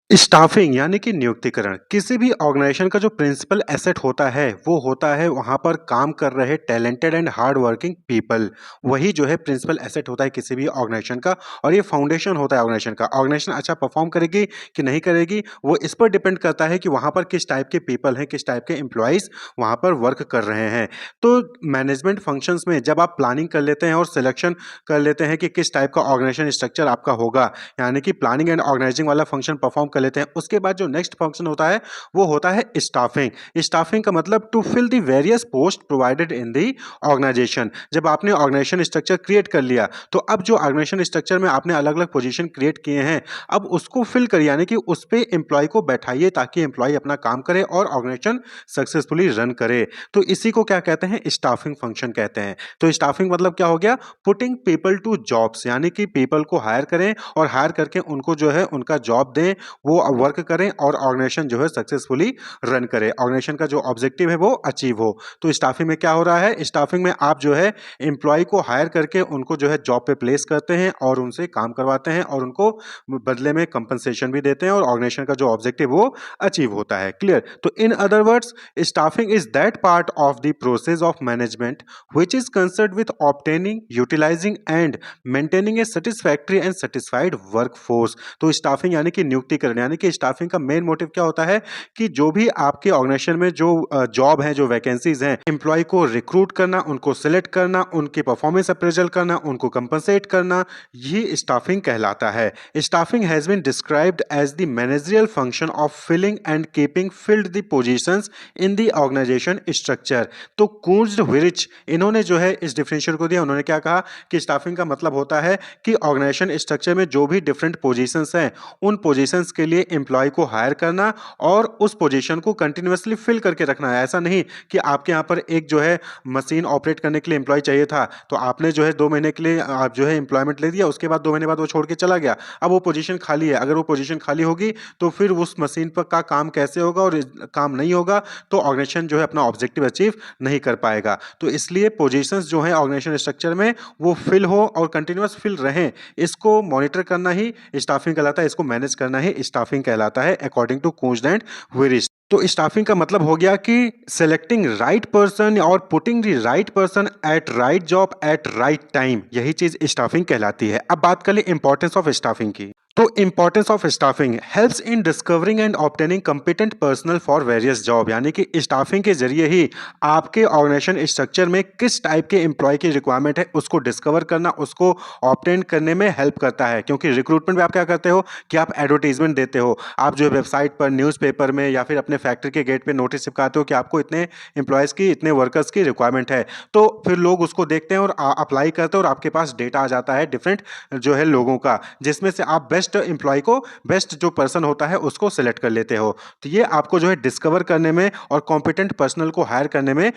Staffing यानी कि नियुक्तिकरण किसी भी ऑर्गेनाइजेशन का जो प्रिंसिपल एसेट होता है वो होता है वहाँ पर काम कर रहे talented and hard working people. वही जो है प्रिंसिपल एसेट होता है किसी भी ऑर्गेनाइजेशन का। और ये फाउंडेशन होता है ऑर्गेनाइजेशन का। ऑर्गेनाइजेशन अच्छा परफॉर्म करेगी कि नहीं करेगी वो इस पर डिपेंड करता है कि वहाँ पर किस टाइप के पीपल हैं, किस टाइप के एम्प्लॉयज़ वहाँ पर वर्क कर रहे हैं। तो मैनेजमेंट फंक्शंस में जब आप प्लानिंग कर लेते हैं और सिलेक्शन कर लेते हैं कि किस टाइप का ऑर्गेनाइजेशन स्ट्रक्चर आपका होगा, यानी कि प्लानिंग एंड ऑर्गेनाइजिंग वाला फंक्शन परफॉर्म कर लेते हैं, उसके बाद जो नेक्स्ट फंक्शन होता है वो होता है स्टाफिंग। स्टाफिंग का मतलब to fill the various post provided in the organisation. जब आपने ऑर्गेनाइजेशन स्ट्रक्चर क्रिएट कर लिया तो अब जो ऑर्गेनाइजेशन स्ट्रक्चर में आपने अलग अलग पोजीशन क्रिएट किए हैं, अब उसको फिल करिए, यानी कि उस पे एम्प्लॉय को बैठाइए ताकि एम्प्लॉय अपना काम करे और ऑर्गेनाइजेशन सक्सेसफुली रन करे। तो इसी को क्या कहते हैं, स्टाफिंग फंक्शन कहते हैं। तो स्टाफिंग मतलब क्या हो गया, पुटिंग पीपल टू जॉब्स, यानी कि पीपल को हायर करें और हायर करके उनको जो है उनका जॉब दें, वो वर्क करें और ऑर्गेनाइजेशन जो है सक्सेसफुली रन करे, ऑर्गेनाइजेशन का जो ऑब्जेक्टिव है वो अचीव हो। तो स्टाफिंग में क्या हो रहा है, स्टाफिंग में आप जो है एम्प्लॉय को हायर करके उनको जो है जॉब पे प्लेस करते हैं और उनसे काम करवाते हैं और उनको बदले में कंपनसेशन भी देते हैं और ऑर्गेनाइजेशन का जो ऑब्जेक्टिव वो अचीव होता है। क्लियर? तो in other words, staffing is that part of the process of management which is concerned with obtaining, utilizing and maintaining a satisfactory and satisfied workforce। तो स्टाफिंग यानी कि नियुक्तिकरण, यानी कि स्टाफिंग का मेन मोटिव क्या होता है कि जो भी आपके ऑर्गेनाइजेशन में जो जॉब है, जो वैकेंसीज हैं, एम्प्लॉय को रिक्रूट करना, उनको सिलेक्ट करना, उनकी परफॉर्मेंस अप्रेजल करना, उनको कंपनसेट करना, ये स्टाफिंग कहलाता है। Staffing has been described as the managerial function of filling and keeping filled the positions in the organisation structure. तो कूज्ड विरिच इन्होंने जो है इस डिफरेंशियल को दिया। उन्होंने क्या कहा कि स्टाफिंग का मतलब होता है कि ऑर्गेनाइजेशन स्ट्रक्चर में जो भी डिफरेंट पोजीशंस हैं, उन पोजीशंस के लिए एम्प्लॉय को हायर करना और उस पोजीशन को कंटिन्यूअसली फिल करके रखना है। ऐसा नहीं कि आपके यहाँ पर एक जो है मशीन ऑपरेट करने के लिए एम्प्लॉय चाहिए था, तो आपने जो है 2 महीने के लिए आप जो है एम्प्लॉयमेंट ले दिया, उसके बाद 2 महीने बाद वो छोड़ के चला गया। अब वो पोजीशन खाली है, अगर वो पोजीशन खाली होगी तो फिर उस मशीन पर का काम कैसे होगा, और काम नहीं होगा तो ऑर्गेनाइजेशन जो है अपना ऑब्जेक्टिव अचीव नहीं कर पाएगा। तो इसलिए पोजीशंस जो है ऑर्गेनाइजेशन स्ट्रक्चर में वो फिल हो और कंटिन्यूअस फिल रहें, इसको मॉनिटर करना ही स्टाफिंग कहलाता है, इसको मैनेज करना ही स्टाफिंग कहलाता है, अकॉर्डिंग टू कूज्ड एंड वेरिस। तो स्टाफिंग का मतलब हो गया कि सेलेक्टिंग राइट पर्सन और putting the right person at right job eight right time, यही चीज स्टाफिंग कहलाती है। अब बात कर ले इंपॉर्टेंस ऑफ स्टाफिंग की। तो importance of staffing helps in discovering and obtaining competent personal for various job, यानी कि स्टाफिंग के जरिए ही आपके ऑर्गेनाइजेशन स्ट्रक्चर में किस टाइप के एम्प्लॉय की रिक्वायरमेंट है उसको डिस्कवर करना, उसको ऑब्टेन करने में हेल्प करता है। क्योंकि रिक्रूटमेंट में आप क्या करते हो कि आप एडवर्टीजमेंट देते हो, आप जो वेबसाइट पर, न्यूज़पेपर में या फिर अपने फैक्ट्री के गेट पे नोटिस चिपकाते हो कि आपको इतने एम्प्लॉयज़ की, इतने वर्कर्स की रिक्वायरमेंट है। तो फिर लोग उसको देखते हैं और अप्लाई करते हैं और आपके पास डेटा आ जाता है डिफरेंट जो है लोगों का, जिसमें से आप बेस्ट एम्प्लॉय को, बेस्ट जो पर्सन होता है उसको सिलेक्ट कर लेते हो। तो ये आपको जो है डिस्कवर करने में और कॉम्पिटेंट पर्सनल को हायर करने में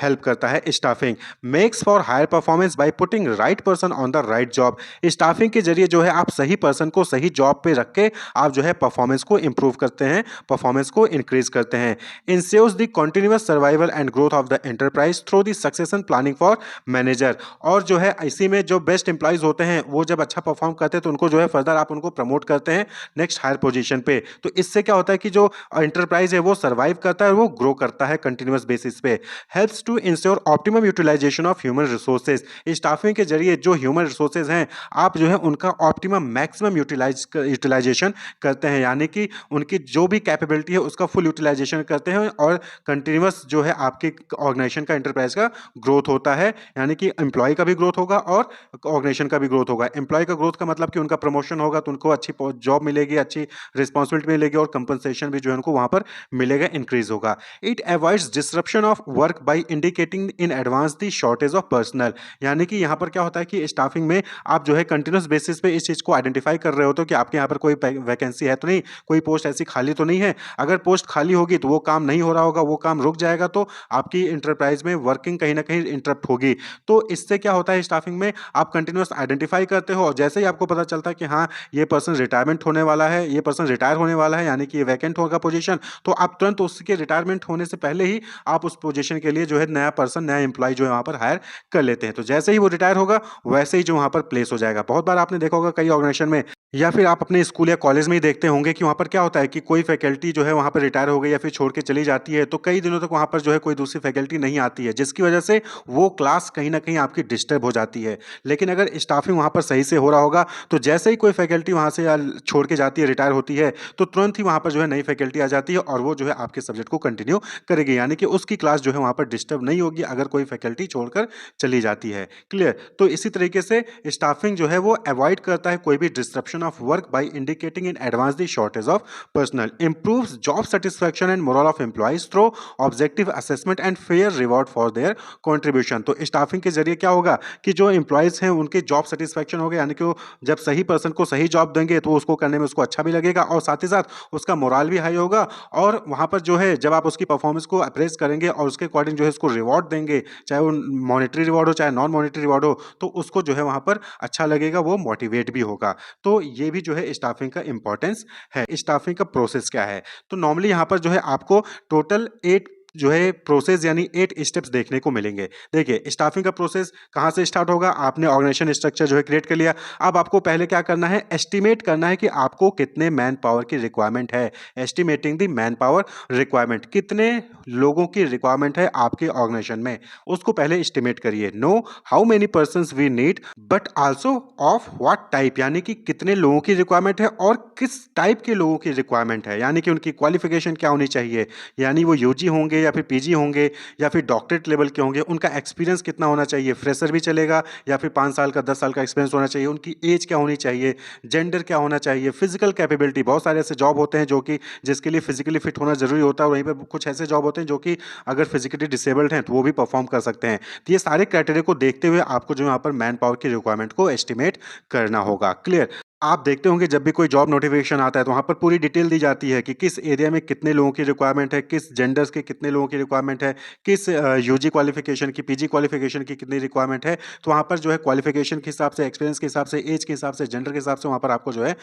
हेल्प करता है staffing. Makes for higher performance by putting right person on the right job. Staffing के जरिए जो है आप सही पर्सन को सही जॉब पे रख के आप जो है परफॉर्मेंस को इंप्रूव करते हैं, परफॉर्मेंस को इंक्रीज करते हैं। Ensures the continuous survival and growth of the enterprise through the succession planning for manager. और जो है इसी में जो बेस्ट एम्प्लॉयज होते हैं वो जब अच्छा परफॉर्म करते हैं तो उनको जो है फर्दर आप उनको प्रमोट करते हैं नेक्स्ट हायर पोजीशन पे। तो इससे क्या होता है कि जो एंटरप्राइज है वो सर्वाइव करता है और वो ग्रो करता है कंटिन्यूअस बेसिस पे। Helps to ensure optimum utilisation of human resources. Staffing के जरिए जो ह्यूमन रिसोर्सेज हैं आप जो है उनका ऑप्टिमम मैक्सिमम यूटिलाइजेशन करते हैं, यानी कि उनकी जो भी कैपेबिलिटी है उसका फुल यूटिलाइजेशन करते हैं और कंटिन्यूअस जो है आपके ऑर्गेनाइजेशन का, एंटरप्राइज का ग्रोथ होता है, यानी कि एम्प्लॉय का भी ग्रोथ होगा और ऑर्गेनाइजेशन का भी ग्रोथ होगा। एम्प्लॉय का ग्रोथ का मतलब कि उनका प्रमोशन होगा तो उनको अच्छी जॉब मिलेगी, अच्छी रिस्पॉन्सिबिलिटी मिलेगी और कंपनसेशन भी जो है उनको वहां पर मिलेगा, इंक्रीज होगा। It avoids disruption of work by indicating in advance the shortage of personal, यानी कि यहाँ पर क्या होता है कि स्टाफिंग में आप जो है कंटिन्यूस बेसिस पे इस चीज को आइडेंटिफाई कर रहे हो तो कि आपके यहाँ पर कोई वैकेंसी है तो नहीं, कोई पोस्ट ऐसी खाली तो नहीं है। अगर पोस्ट खाली होगी तो वो काम नहीं हो रहा होगा, वो काम रुक जाएगा, तो आपकी इंटरप्राइज में वर्किंग कहीं ना कहीं इंटरप्ट होगी। तो इससे क्या होता है, स्टाफिंग में आप कंटिन्यूस आइडेंटिफाई करते हो और जैसे ही आपको पता चलता है कि हाँ ये पर्सन रिटायरमेंट होने वाला है, ये पर्सन रिटायर होने वाला है, यानी कि ये वैकेंट होगा पोजीशन, तो आप तुरंत उसके रिटायरमेंट होने से पहले ही आप उस पोजीशन के लिए जो है नया पर्सन, नया एम्प्लॉय जो है वहां पर हायर कर लेते हैं। तो जैसे ही वो रिटायर होगा वैसे ही जो वहां पर प्लेस हो जाएगा। बहुत बार आपने देखा होगा कई ऑर्गेनाइजेशन में या फिर आप अपने स्कूल या कॉलेज में ही देखते होंगे कि वहाँ पर क्या होता है कि कोई फैकल्टी जो है वहाँ पर रिटायर हो गई या फिर छोड़ के चली जाती है, तो कई दिनों तक वहाँ पर जो है कोई दूसरी फैकल्टी नहीं आती है, जिसकी वजह से वो क्लास कहीं न कहीं आपकी डिस्टर्ब हो जाती है। लेकिन अगर स्टाफिंग वहाँ पर सही से हो रहा होगा, तो जैसे ही कोई फैकल्टी वहाँ से छोड़ के जाती है, रिटायर होती है, तो तुरंत ही वहाँ पर जो है नई फैकल्टी आ जाती है और वो जो है आपके सब्जेक्ट को कंटिन्यू करेगी। यानी कि उसकी क्लास जो है वहाँ पर डिस्टर्ब नहीं होगी अगर कोई फैकल्टी छोड़कर चली जाती है। क्लियर? तो इसी तरीके से स्टाफिंग जो है वो अवॉइड करता है कोई भी disruption of work by indicating in advance the shortage of personnel, improves job satisfaction and morale of employees through objective assessment and fair reward for their contribution। तो स्टाफिंग के जरिए क्या होगा कि जो एम्प्लॉयज हैं उनके जॉब सेटिस्फैक्शन होगा, यानी कि वो जब सही पर्सन को सही जॉब देंगे तो उसको करने में उसको अच्छा भी लगेगा और साथ ही साथ उसका मोराल भी हाई होगा। और वहाँ पर जो है जब आप उसकी परफॉर्मेंस को अप्रेस करेंगे और उसके अकॉर्डिंग जो है उसको रिवॉर्ड देंगे, चाहे वो मॉनेटरी रिवॉर्ड हो चाहे नॉन मॉनेटरी रिवॉर्ड हो, तो उसको जो है वहाँ पर अच्छा लगेगा, वो मोटिवेट भी होगा। तो ये भी जो है स्टाफिंग का इंपॉर्टेंस है। स्टाफिंग का प्रोसेस क्या है? तो नॉर्मली यहाँ पर जो है आपको टोटल 8 जो है प्रोसेस यानी 8 स्टेप्स देखने को मिलेंगे। देखिए स्टाफिंग का प्रोसेस कहाँ से स्टार्ट होगा? आपने ऑर्गेनाइजेशन स्ट्रक्चर जो है क्रिएट कर लिया। अब आपको पहले क्या करना है? एस्टिमेट करना है कि आपको कितने मैन पावर की रिक्वायरमेंट है। Estimating the man power requirement, कितने लोगों की रिक्वायरमेंट है आपके ऑर्गेनाइजेशन में, उसको पहले एस्टिमेट करिए। Know how many persons we need but also of what type, यानी कि कितने लोगों की रिक्वायरमेंट है और किस टाइप के लोगों की रिक्वायरमेंट है, यानी कि उनकी क्वालिफिकेशन क्या होनी चाहिए, यानी वो यूजी होंगे या फिर पीजी होंगे या फिर डॉक्टरेट लेवल के होंगे, उनका एक्सपीरियंस कितना होना चाहिए, फ्रेशर भी चलेगा या फिर 5 साल का 10 साल का एक्सपीरियंस होना चाहिए, उनकी एज क्या होनी चाहिए, जेंडर क्या होना चाहिए, फिजिकल कैपेबिलिटी, बहुत सारे ऐसे जॉब होते हैं जो कि जिसके लिए फिजिकली फिट होना जरूरी होता है और वहीं पर कुछ ऐसे जॉब होते हैं जो कि अगर फिजिकली डिसेबल्ड हैं तो वो भी परफॉर्म कर सकते हैं। तो ये सारे क्राइटेरिया को देखते हुए आपको जो यहाँ पर मैन पावर की रिक्वायरमेंट को एस्टिमेट करना होगा। क्लियर? आप देखते होंगे जब भी कोई जॉब नोटिफिकेशन आता है तो वहाँ पर पूरी डिटेल दी जाती है कि किस एरिया में कितने लोगों की रिक्वायरमेंट है, किस जेंडर्स के कितने लोगों की रिक्वायरमेंट है, किस यूजी क्वालिफिकेशन की, पीजी क्वालिफिकेशन की कितनी रिक्वायरमेंट है। तो वहाँ पर जो है क्वालिफिकेशन के हिसाब से, एक्सपीरियंस के हिसाब से, एज के हिसाब से, जेंडर के हिसाब से वहाँ पर आपको जो है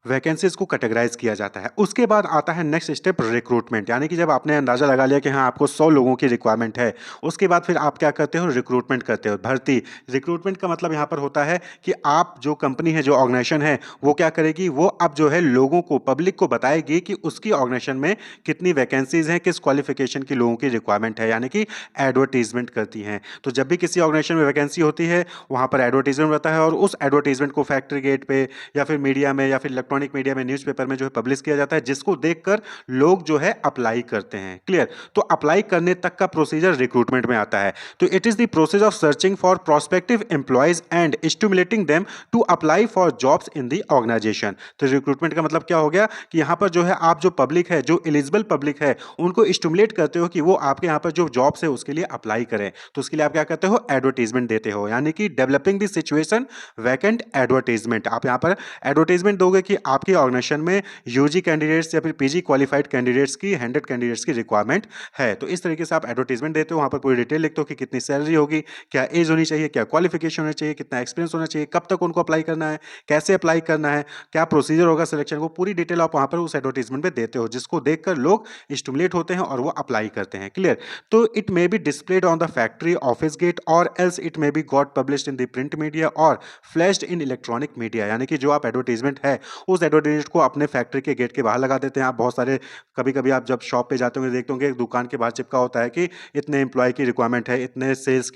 वैकेंसीज को कैटेगराइज किया जाता है। उसके बाद आता है नेक्स्ट स्टेप रिक्रूटमेंट, यानी कि जब आपने अंदाजा लगा लिया कि हाँ आपको 100 लोगों की रिक्वायरमेंट है, उसके बाद फिर आप क्या करते हो? रिक्रूटमेंट करते हो, भर्ती। रिक्रूटमेंट का मतलब यहाँ पर होता है कि आप जो कंपनी है, जो ऑर्गेनाइजेशन है, वो क्या करेगी? वो अब जो है लोगों को, पब्लिक को बताएगी कि उसकी ऑर्गेनाइजेशन में कितनी वैकेंसीज हैं, किस क्वालिफिकेशन की लोगों की रिक्वायरमेंट है, यानी कि एडवर्टीजमेंट करती हैं। तो जब भी किसी ऑर्गेनाइजेशन में वैकेंसी होती है वहाँ पर एडवर्टीजमेंट रहता है और उस एडवर्टीजमेंट को फैक्ट्री गेट पे या फिर मीडिया में या फिर इलेक्ट्रॉनिक मीडिया में, न्यूज़पेपर में जो है पब्लिश किया जाता है, जिसको देखकर लोग जो है अप्लाई करते हैं। क्लियर? तो अप्लाई करने तक का प्रोसीजर रिक्रूटमेंट में आता है। तो it is the process of searching for prospective employees and stimulating them to apply for jobs in the organisation. तो रिक्रूटमेंट का मतलब क्या हो गया कि यहाँ पर जो है आप जो पब्लिक है, जो एलिजिबल पब्लिक है, उनको स्टिमुलेट करते हो कि वो आपके यहाँ पर जो जॉब्स है उसके लिए अप्लाई करें। तो उसके लिए आप क्या करते हो? एडवर्टीजमेंट देते हो, यानी कि developing the situation vacant advertisement. आप यहाँ पर एडवर्टीजमेंट दोगे कि आपकी ऑर्गेनाइजेशन में यूजी कैंडिडेट्स या फिर पीजी क्वालिफाइड कैंडिडेट्स की, 100 कैंडिडेट्स की रिक्वायरमेंट है। तो इस तरीके से आप एडवर्टीजमेंट देते हो, वहाँ पर पूरी डिटेल लिखते हो कि कितनी सैलरी होगी, क्या एज होनी चाहिए, क्या क्वालिफिकेशन होनी चाहिए, कितना एक्सपीरियंस होना चाहिए, कब तक उनको अप्लाई करना है, कैसे अप्लाई करना है, क्या प्रोसीजर होगा सिलेक्शन को, पूरी डिटेल आप वहाँ पर उस एडवर्टीजमेंट में देते हो, जिसको देखकर लोग स्टिमुलेट होते हैं और वो अप्लाई करते हैं। क्लियर? तो it may be displayed on the factory office gate or else it may be got published in the print media or flashed in electronic media, यानी कि जो आप एडवर्टीजमेंट है उस एडवर्टीजमेंट को अपने फैक्ट्री के गेट के बाहर लगा देते हैं। आप बहुत सारे, कभी-कभी आप जब शॉप पे जाते होंगे देखते होंगे एक दुकान के बाहर चिपका होता है कि इतने एम्प्लॉय की रिक्वायरमेंट है, इतने सेल्स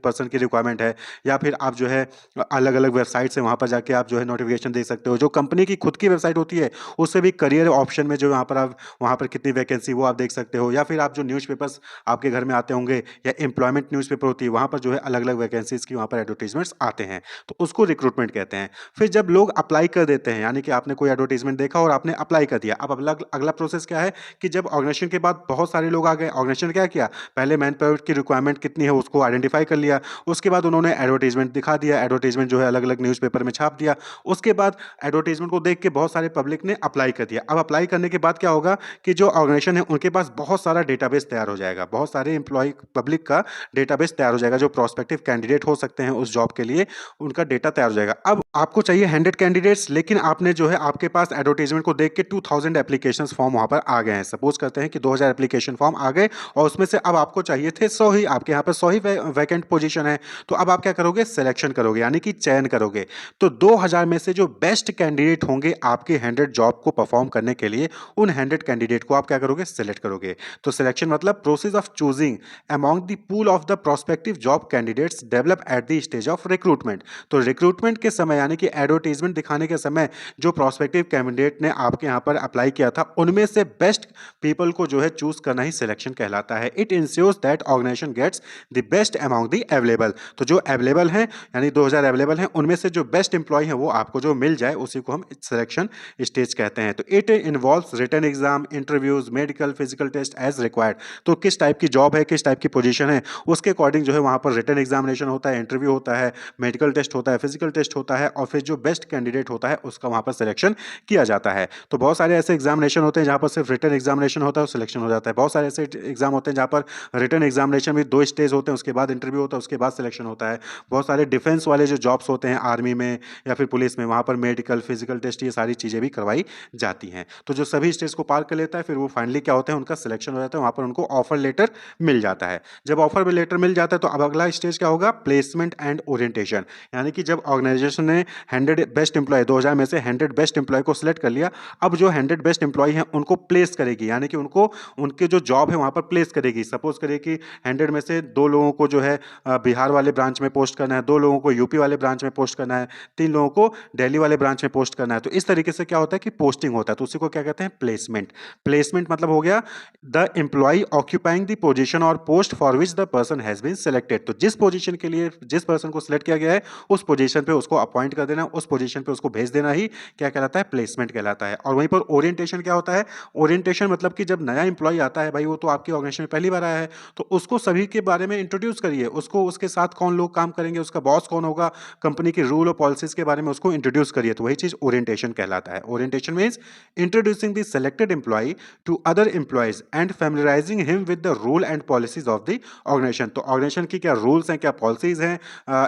पर्सन की रिक्वायरमेंट है, या फिर आप जो है अलग-अलग वेबसाइट से वहाँ पर जाके आप जो है नोटिफिकेशन देख सकते हो। जो कंपनी की खुद की वेबसाइट होती है उससे भी करियर ऑप्शन में जो यहाँ पर आप वहाँ पर कितनी वैकेंसी वो आप देख सकते हो, या फिर आप जो न्यूज़पेपर्स आपके घर में आते होंगे या एम्प्लॉयमेंट न्यूज़पेपर होती है वहाँ पर जो है अलग-अलग वैकेंसीज की वहाँ पर एडवर्टाइजमेंट्स आते हैं, तो उसको रिक्रूटमेंट कहते हैं। फिर जब लोग अप्लाई कर देते हैं, यानी कि आपने कोई एडवर्टाइजमेंट देखा और आपने अप्लाई कर दिया, अब अगला अगला प्रोसेस क्या है कि जब ऑर्गेनाइजेशन के बाद बहुत सारे लोग आ गए, ऑर्गेनाइजेशन ने क्या किया? पहले मैन पावर की रिक्वायरमेंट कितनी है उसको आइडेंटिफाई कर लिया, उसके बाद उन्होंने एडवर्टाइजमेंट दिखा दिया, एडवर्टाइजमेंट जो है अलग-अलग न्यूज़पेपर में छाप दिया, उसके बाद एडवर्टाइजमेंट को देख के बहुत सारे पब्लिक ने अप्लाई कर दिया। अब अप्लाई करने के बाद क्या होगा कि जो ऑर्गेनाइजेशन है उनके पास बहुत सारा डेटाबेस तैयार हो जाएगा, बहुत सारे एम्प्लॉय पब्लिक का डेटाबेस तैयार हो जाएगा, जो प्रोस्पेक्टिव कैंडिडेट हो सकते हैं उस जॉब के लिए, उनका डेटा तैयार हो जाएगा। अब आपको चाहिए 100 कैंडिडेट्स, लेकिन आपने आपने जो है आपके पास एडवर्टाइजमेंट को देख के 2000 एप्लीकेशंस फॉर्म वहाँ पर आ गए हैं। सपोज करते हैं कि 2000 एप्लीकेशन फॉर्म आ गए और उसमें से अब आपको चाहिए थे 100 ही, आपके यहाँ पर 100 ही वैकेंट पोजीशन है। तो अब आप क्या करोगे, सिलेक्शन करोगे यानी कि चयन करोगे। तो 2000 में से जो बेस्ट कैंडिडेट होंगे आपके 100 जॉब को परफॉर्म करने के लिए, उन 100 कैंडिडेट को आप क्या करोगे, सिलेक्ट करोगे। तो सिलेक्शन मतलब process of choosing among the pool of the prospective job candidates develop at the stage of recruitment. तो रिक्रूटमेंट के समय यानी कि एडवर्टाइजमेंट दिखाने के समय जो प्रोस्पेक्टिव कैंडिडेट ने आपके यहाँ पर अप्लाई किया था, उनमें से बेस्ट पीपल को जो है चूज करना ही सिलेक्शन कहलाता है। It ensures that organisation gets the best among the available. तो जो अवेलेबल हैं यानी 2000 अवेलेबल हैं, उनमें से जो बेस्ट इंप्लॉय है वो आपको जो मिल जाए उसी को हम सिलेक्शन स्टेज कहते हैं। तो it involves written exam, interviews, medical, physical test as required. तो किस टाइप की जॉब है, किस टाइप की पोजीशन है, उसके अकॉर्डिंग जो है वहां पर रिटन एग्जामिनेशन होता है, इंटरव्यू होता है, मेडिकल टेस्ट होता है, फिजिकल टेस्ट होता है, और फिर जो बेस्ट कैंडिडेट होता है उसका वहां पर सिलेक्शन किया जाता है। तो बहुत सारे ऐसे एग्जामिनेशन होते हैं जहां पर सिर्फ रिटन एग्जामिनेशन होता है और सिलेक्शन हो जाता है। बहुत सारे ऐसे एग्जाम होते हैं जहां पर रिटन एग्जामिनेशन में 2 स्टेज होते हैं, उसके बाद इंटरव्यू होता है, उसके बाद सिलेक्शन होता है। बहुत सारे डिफेंस वाले जो जॉब्स होते हैं आर्मी में या फिर पुलिस में, वहां पर मेडिकल, फिजिकल टेस्ट, ये सारी चीजें भी करवाई जाती हैं। तो जो सभी स्टेज को पार कर लेता है फिर वो फाइनली क्या होता है, उनका सिलेक्शन हो जाता है, वहां पर उनको ऑफर लेटर मिल जाता है। जब ऑफर लेटर मिल जाता है तो अब अगला स्टेज क्या होगा, प्लेसमेंट एंड ओरिएंटेशन। यानी कि जब ऑर्गेनाइजेशन ने 100 बेस्ट इंप्लॉय, 2000 में से 100 बेस्ट इंप्लॉय को सिलेक्ट कर लिया, अब जो 100 बेस्ट इंप्लॉय हैं उनको प्लेस करेगी, यानी कि उनको उनके जो जॉब है वहां पर प्लेस करेगी। सपोज करिए कि 100 में से 2 लोगों को जो है बिहार वाले ब्रांच में पोस्ट करना है, 2 लोगों को यूपी वाले ब्रांच में पोस्ट करना है, 3 लोगों को दिल्ली वाले ब्रांच में पोस्ट करना है। तो इस तरीके से क्या होता है कि पोस्टिंग होता है, तो उसी को क्या कहते हैं, प्लेसमेंट। प्लेसमेंट मतलब हो गया the employee occupying the position और post for which the person has been selected. तो जिस पोजीशन के लिए जिस पर्सन को सिलेक्ट किया गया है उस पोजीशन पे उसको अपॉइंट कर देना, उस पोजीशन पे उसको भेज देना ही क्या कहलाता है, प्लेसमेंट कहलाता है। और वहीं पर ओरिएंटेशन क्या होता है, ओरिएंटेशन मतलब कि जब नया एम्प्लॉय आता है, भाई वो तो आपकी ऑर्गेनाइजेशन में पहली बार आया है, तो उसको सभी के बारे में इंट्रोड्यूस करिए, उसको उसके साथ कौन लोग काम करेंगे, उसका बॉस कौन होगा, कंपनी के रूल और पॉलिसीज के बारे में उसको इंट्रोड्यूस करिए। तो वही चीज ओरिएंटेशन कहलाता है। Orientation means introducing the selected employee to other employees and familiarising him with the rule and policies of the organisation. तो ऑर्गेनाइजेशन की क्या रूल्स हैं, क्या पॉलिसीज हैं,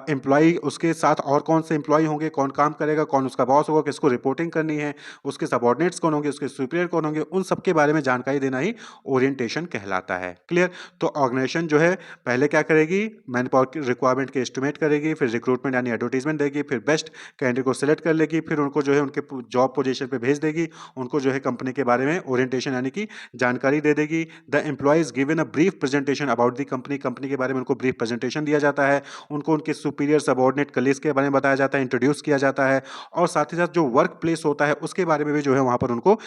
एम्प्लॉय उसके साथ और कौन से एम्प्लॉय होंगे, कौन काम करेगा, कौन उसका बॉस होगा, किसको रिपोर्टिंग करनी है, उसके सबऑर्डिनेट्स कौन होंगे, उसके सुपीरियर कौन होंगे, उन सब के बारे में जानकारी देना ही ओरिएंटेशन कहलाता है। क्लियर। तो ऑर्गेनाइजेशन जो है पहले क्या करेगी, मैन पावर की रिक्वायरमेंट के एस्टिमेट करेगी, फिर रिक्रूटमेंट यानी एडवर्टाइजमेंट देगी, फिर बेस्ट कैंडिडेट को सिलेक्ट कर लेगी, फिर उनको जो है उनके जॉब पोजीशन पे भेज देगी, उनको जो है कंपनी के बारे में ओरिएंटेशन यानी कि जानकारी दे देगी। The employee is given a brief presentation about the company, company के बारे में उनको ब्रीफ प्रेजेंटेशन दिया जाता है, उनको उनके सुपीरियर सबऑर्डिनेट कलीग्स के बारे में बताया जाता है, इंट्रोड्यूस किया जाता है, और साथ ही साथ जो वर्क प्लेस होता है उसके बारे में भी जो है वहां पर उनको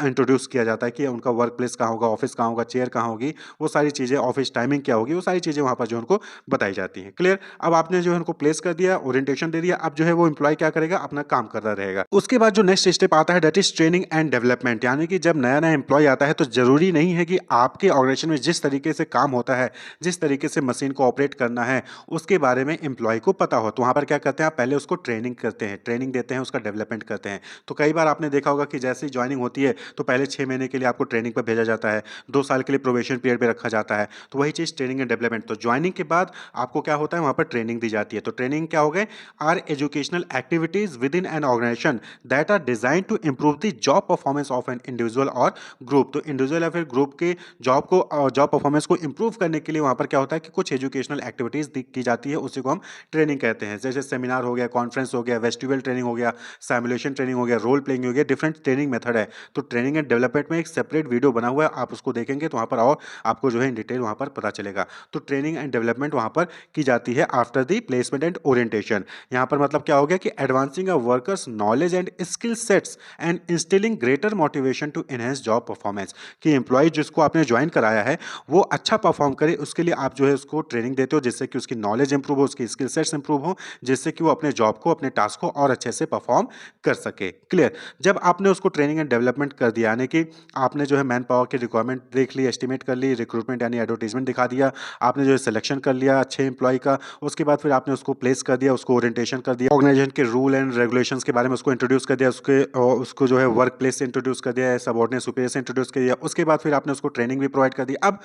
इंट्रोड्यूस किया जाता है कि उनका वर्क प्लेस कहाँ होगा, ऑफिस कहाँ होगा, चेयर कहाँ होगी, वो सारी चीजें, ऑफिस टाइमिंग क्या होगी, वो सारी चीजें वहां पर जो उनको बताई जाती हैं। क्लियर। अब आपने जो है उनको प्लेस कर दिया, ओरिएंटेशन दे दिया, अब जो है वो एम्प्लॉय क्या करेगा, अपना काम करता रहेगा। उसके बाद जो नेक्स्ट स्टेप आता है that is training and development. यानी कि जब नया नया एम्प्लॉय आता है तो जरूरी नहीं है कि आपके ऑर्गेनाइजेशन में जिस तरीके से काम होता है, जिस तरीके से मशीन को ऑपरेट करना है, उसके बारे में एम्प्लॉय को पता हो। तो वहां पर क्या करते हैं, आप पहले उसको ट्रेनिंग करते हैं, ट्रेनिंग देते हैं, उसका डेवलपमेंट करते हैं। तो कई बार आपने देखा होगा कि जैसे ही ज्वाइनिंग होती है तो पहले 6 महीने के लिए आपको ट्रेनिंग पर भेजा जाता है, 2 साल के लिए प्रोबेशन पीरियड पे रखा जाता है। तो वही चीज ट्रेनिंग एंड डेवलपमेंट। तो ज्वाइनिंग के बाद आपको क्या होता है, वहां पर ट्रेनिंग दी जाती है। तो ट्रेनिंग क्या हो गए, are educational activities within an organisation that are design to improve the job performance of an individual और ग्रुप। तो इंडिविजुअल या फिर ग्रुप के जॉब परफॉर्मेंस को इंप्रूव करने के लिए वहां पर क्या होता है कि कुछ एजुकेशनल एक्टिविटीज की जाती है, उसी को हम ट्रेनिंग कहते हैं। जैसे सेमिनार हो गया, कॉन्फ्रेंस हो गया, वेस्टिवल ट्रेनिंग हो गया, सिमुलेशन ट्रेनिंग हो गया, रोल प्लेइंग हो गया, डिफरेंट ट्रेनिंग मेथड है। तो ट्रेनिंग एंड डेवलपमेंट में एक सेपरेट वीडियो बना हुआ है, आप उसको देखेंगे तो वहां पर और आपको जो है इन डिटेल वहां पर पता चलेगा। तो ट्रेनिंग एंड डेवलपमेंट वहां पर की जाती है after the placement and orientation. यहां पर मतलब क्या हो गया कि advancing a worker's knowledge and skill sets and instilling greater motivation to enhance job performance. कि एम्प्लॉय जिसको आपने ज्वाइन कराया है वो अच्छा परफॉर्म करे, उसके लिए आप जो है उसको ट्रेनिंग देते हो, जिससे कि उसकी नॉलेज इंप्रूव हो, उसकी स्किल सेट्स इंप्रूव हो, जिससे कि वो अपने जॉब को, अपने टास्क को और अच्छे से परफॉर्म कर सके। क्लियर। जब आपने उसको ट्रेनिंग एंड डेवलपमेंट कर दिया, यानी कि आपने जो है मैन पावर की रिक्वायरमेंट देख ली, एस्टिमेट कर ली, रिक्रूटमेंट यानी एडवर्टाइजमेंट दिखा दिया, आपने जो है सिलेक्शन कर लिया अच्छे एम्प्लॉय का, उसके बाद फिर आपने उसको प्लेस कर दिया, उसको ओरिएंटेशन कर दिया, ऑर्गेनाइजेशन के रूल एंड रेगुलेशंस के बारे में उसको इंट्रोड्यूस कर दिया, उसको जो है वर्क प्लेस से इंट्रोड्यूस कर दिया, सबऑर्डिनेट सुपीरियर से इंट्रोड्यूस कर दिया, उसके बाद फिर आपने उसको ट्रेनिंग भी प्रोवाइड कर दी। अब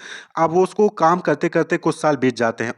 वो उसको काम करते करते कुछ साल बीत जाते हैं,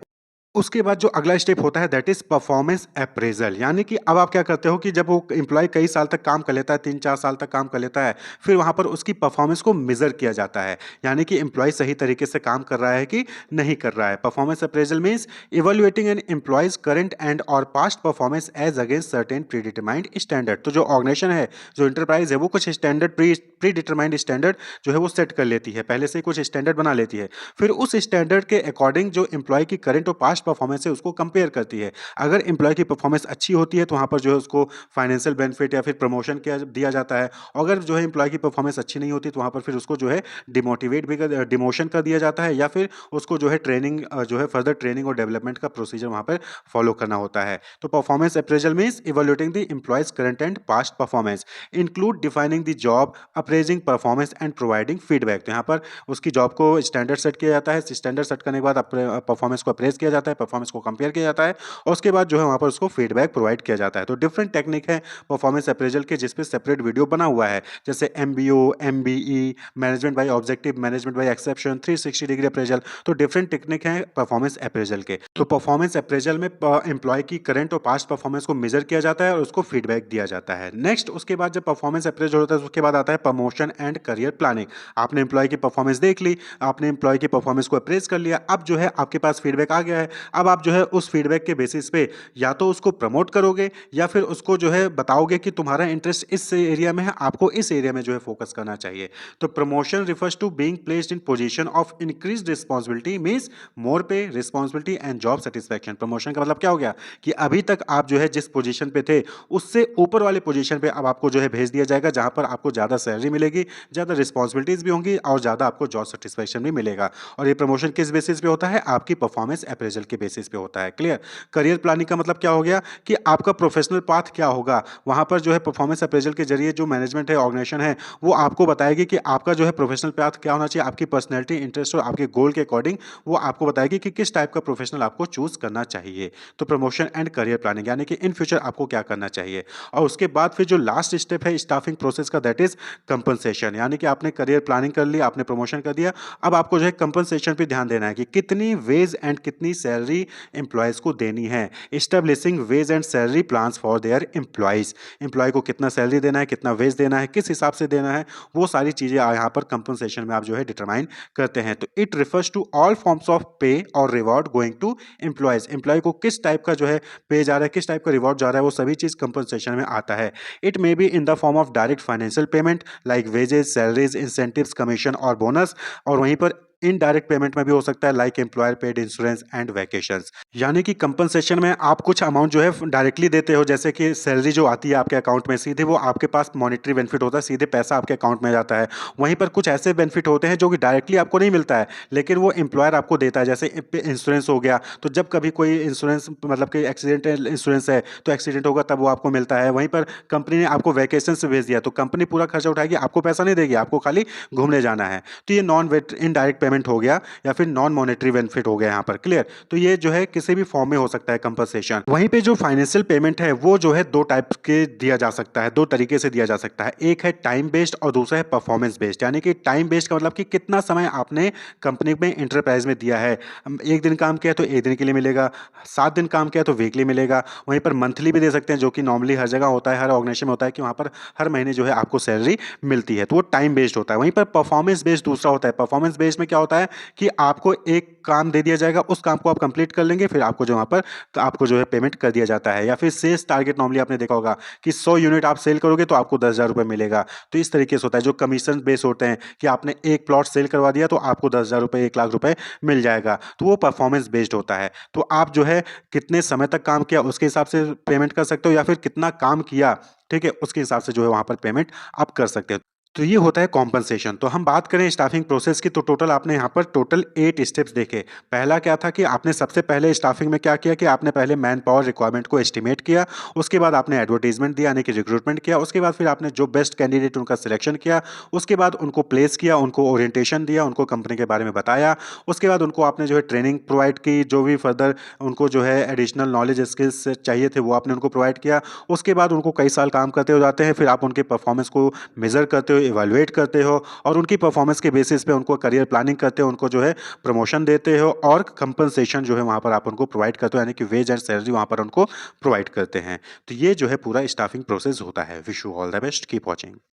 उसके बाद जो अगला स्टेप होता है दैट इज परफॉर्मेंस अप्रेजल, यानी कि अब आप क्या करते हो कि जब वो एम्प्लॉय कई साल तक काम कर लेता है, 3-4 साल तक काम कर लेता है, फिर वहां पर उसकी परफॉर्मेंस को मेजर किया जाता है, यानी कि एम्प्लॉय सही तरीके से काम कर रहा है कि नहीं कर रहा है। Performance appraisal means evaluating an employee's current and or past performance as against certain predetermined standard. तो जो ऑर्गेनाइजेशन है, जो इंटरप्राइज है, वो कुछ स्टैंडर्ड प्री डिटरमाइंड स्टैंडर्ड जो है वो सेट कर लेती है, पहले से कुछ स्टैंडर्ड बना लेती है, फिर उस स्टैंडर्ड के अकॉर्डिंग जो एम्प्लॉय की करंट और पास्ट परफॉर्मेंस है उसको कंपेयर करती है। अगर एम्प्लॉय की परफॉर्मेंस अच्छी होती है तो वहाँ पर जो है उसको फाइनेंशियल बेनिफिट या फिर प्रमोशन किया दिया जाता है। अगर जो है एम्प्लॉय की परफॉर्मेंस अच्छी नहीं होती तो वहाँ पर फिर उसको जो है डिमोटिवेट भी कर डिमोशन कर दिया जाता है, या फिर उसको जो है ट्रेनिंग जो है फर्दर ट्रेनिंग और डेवलपमेंट का प्रोसीजर वहाँ पर फॉलो करना होता है। तो performance appraisal means evaluating the employees current and past performance, include defining the job, appraising performance and providing feedback. तो यहाँ पर उसकी जॉब को स्टैंडर्ड सेट किया जाता है, स्टैंडर्ड सेट करने के बाद परफॉर्मेंस को अप्रेज किया जाता है, परफॉर्मेंस को कंपेयर किया जाता है, और उसके बाद जो है वहाँ पर उसको फीडबैक प्रोवाइड किया जाता है। तो डिफरेंट टेक्निक है परफॉर्मेंस अप्रेजल के, जिसपे सेपरेट वीडियो बना हुआ है, जैसे MBO, MBE, management by objective, management by exception, 360 degree appraisal. तो डिफरेंट टेक्निक है परफॉर्मेंस अप्रेजल के। तो परफॉर्मेंस अप्रेजल में एम्प्लॉय की करंट और पास्ट परफॉर्मेंस को मेजर किया जाता है और उसको फीडबैक दिया जाता है। नेक्स्ट उसके बाद जब परफॉर्मेंस अप्रेजल होता है उसके बाद आता है प्रमोशन एंड करियर प्लानिंग। आपने एम्प्लॉय की परफॉर्मेंस देख ली, आपने एम्प्लॉय की परफॉर्मेंस को अप्रेज कर लिया, अब जो है आपके पास फीडबैक आ गया है। अब आप जो है उस फीडबैक के बेसिस पे या तो उसको प्रमोट करोगे या फिर उसको जो है बताओगे कि तुम्हारा इंटरेस्ट इस एरिया में है, आपको इस एरिया में जो है फोकस करना चाहिए। तो promotion refers to being placed in position of increased responsibility means more pay, responsibility and job satisfaction. Promotion का मतलब क्या हो गया कि अभी तक आप जो है जिस पोजीशन पे थे उससे ऊपर वाले पोजीशन पे अब आपको जो है भेज दिया जाएगा, जहां पर आपको ज्यादा सैलरी मिलेगी, ज्यादा रिस्पांसिबिलिटीज भी होंगी और ज्यादा आपको जॉब सेटिस्फैक्शन भी मिलेगा। और ये प्रमोशन किस बेसिस पे होता है? आपकी परफॉर्मेंस अप्रेजल के बेसिस पे होता है। क्लियर? करियर प्लानिंग का मतलब क्या हो गया कि आपका प्रोफेशनल पाथ क्या होगा। वहां पर जो है परफॉर्मेंस अप्रेजल के जरिए जो मैनेजमेंट है, ऑर्गेनाइजेशन है, वो आपको बताएगी कि आपका जो है प्रोफेशनल पाथ क्या होना चाहिए, आपकी पर्सनैलिटी, इंटरेस्ट और आपके गोल के अकॉर्डिंग वो आपको बताएगी कि किस टाइप का प्रोफेशनल आपको चूज करना चाहिए। तो प्रमोशन एंड करियर प्लानिंग यानी कि इन फ्यूचर आपको क्या करना चाहिए। और उसके बाद फिर जो लास्ट स्टेप है स्टाफिंग प्रोसेस का दैट इज कंपनसेशन, यानी कि आपने करियर प्लानिंग कर ली, आपने प्रमोशन कर दिया, अब आपको जो है कंपनसेशन पे ध्यान देना है कि कितनी वेज एंड कितनी सैलरी एम्प्लॉयज को देनी है। Establishing wage and salary plans for their employees, employee को कितना सैलरी देना है, कितना वेज देना है, किस हिसाब से देना है, वो सारी चीजें यहाँ पर कंपनसेशन में आप जो है डिटरमाइन करते हैं। तो it refers to all forms of pay और reward going to employees, employee को किस टाइप का जो है पे जा रहा है, किस टाइप का रिवॉर्ड जा रहा है, वो सभी चीज कंपनसेशन में आता है। It may be in the form of direct financial payment like wages, salaries, incentives, commission और बोनस, और वहीं पर इनडायरेक्ट पेमेंट में भी हो सकता है like employer paid insurance and vacations. यानी कि कंपनसेशन में आप कुछ अमाउंट जो है डायरेक्टली देते हो, जैसे कि सैलरी जो आती है आपके अकाउंट में सीधे, वो आपके पास मॉनेटरी बेनिफिट होता है, सीधे पैसा आपके अकाउंट में जाता है। वहीं पर कुछ ऐसे बेनिफिट होते हैं जो कि डायरेक्टली आपको नहीं मिलता है लेकिन वो एम्प्लॉयर आपको देता है, जैसे इंश्योरेंस हो गया, तो जब कभी कोई इंश्योरेंस मतलब कि एक्सीडेंटल इंश्योरेंस है तो एक्सीडेंट होगा तब वो आपको मिलता है। वहीं पर कंपनी ने आपको वैकेशन से भेज दिया तो कंपनी पूरा खर्चा उठाएगी, आपको पैसा नहीं देगी, आपको खाली घूमने जाना है। तो ये नॉन इनडायरेक्ट पेमेंट हो गया या फिर नॉन मॉनेटरी बेनिफिट हो गया यहाँ पर। क्लियर? तो ये जो है किसी भी फॉर्म में हो सकता है कंपनसेशन। वहीं पे जो फाइनेंशियल पेमेंट है वो जो है दो टाइप के दिया जा सकता है, दो तरीके से दिया जा सकता है। एक है टाइम बेस्ड और दूसरा है परफॉर्मेंस बेस्ड। यानी कि टाइम बेस्ड का मतलब कि कितना समय आपने कंपनी में इंटरप्राइज में दिया है। एक दिन काम किया तो एक दिन के लिए मिलेगा, 7 दिन काम किया तो वीकली मिलेगा। वहीं पर मंथली भी दे सकते हैं, जो कि नॉर्मली हर जगह होता है, हर ऑर्गेनाइजेशन में होता है कि वहाँ पर हर महीने जो है आपको सैलरी मिलती है, तो वो टाइम बेस्ड होता है। वहीं पर परफॉर्मेंस बेस्ड दूसरा होता है। परफॉर्मेंस बेस्ड में क्या होता है कि आपको एक काम दे दिया जाएगा, उस काम को आप कंप्लीट कर लेंगे, फिर आपको जो वहां पर तो आपको जो है पेमेंट कर दिया जाता है। या फिर सेल्स टारगेट, नॉर्मली आपने देखा होगा कि 100 यूनिट आप सेल करोगे तो आपको 10,000 रुपए मिलेगा। तो इस तरीके से होता है। जो कमीशन बेस होते हैं कि आपने एक प्लॉट सेल करवा दिया तो आपको 10,000 रुपए, 1 लाख रुपए मिल जाएगा, तो वो परफॉर्मेंस बेस्ड होता है। तो आप जो है कितने समय तक काम किया उसके हिसाब से पेमेंट कर सकते हो, या फिर कितना काम किया, ठीक है, उसके हिसाब से जो है वहां पर पेमेंट आप कर सकते हो। तो ये होता है कॉम्पनसेशन। तो हम बात करें स्टाफिंग प्रोसेस की, तो टोटल आपने यहाँ पर टोटल 8 स्टेप्स देखे। पहला क्या था कि आपने सबसे पहले स्टाफिंग में क्या किया कि आपने पहले मैन पावर रिक्वायरमेंट को एस्टिमेट किया, उसके बाद आपने एडवर्टीजमेंट दिया यानी कि रिक्रूटमेंट किया, उसके बाद फिर आपने जो बेस्ट कैंडिडेट उनका सिलेक्शन किया, उसके बाद उनको प्लेस किया, उनको ओरिएंटेशन दिया, उनको कंपनी के बारे में बताया, उसके बाद उनको आपने जो है ट्रेनिंग प्रोवाइड की, जो भी फर्दर उनको जो है एडिशनल नॉलेज स्किल्स चाहिए थे वो आपने उनको प्रोवाइड किया। उसके बाद उनको कई साल काम करते हो जाते हैं, फिर आप उनके परफॉर्मेंस को मेजर करते हो, इवैल्यूएट करते हो और उनकी परफॉर्मेंस के बेसिस पे उनको करियर प्लानिंग करते हो, उनको जो है प्रमोशन देते हो और कंपनसेशन जो है वहाँ पर आप उनको प्रोवाइड करते हो, यानी कि वेज एंड सैलरी वहाँ पर उनको प्रोवाइड करते हैं। तो ये जो है पूरा स्टाफिंग प्रोसेस होता है। Wish you all the best, keep watching.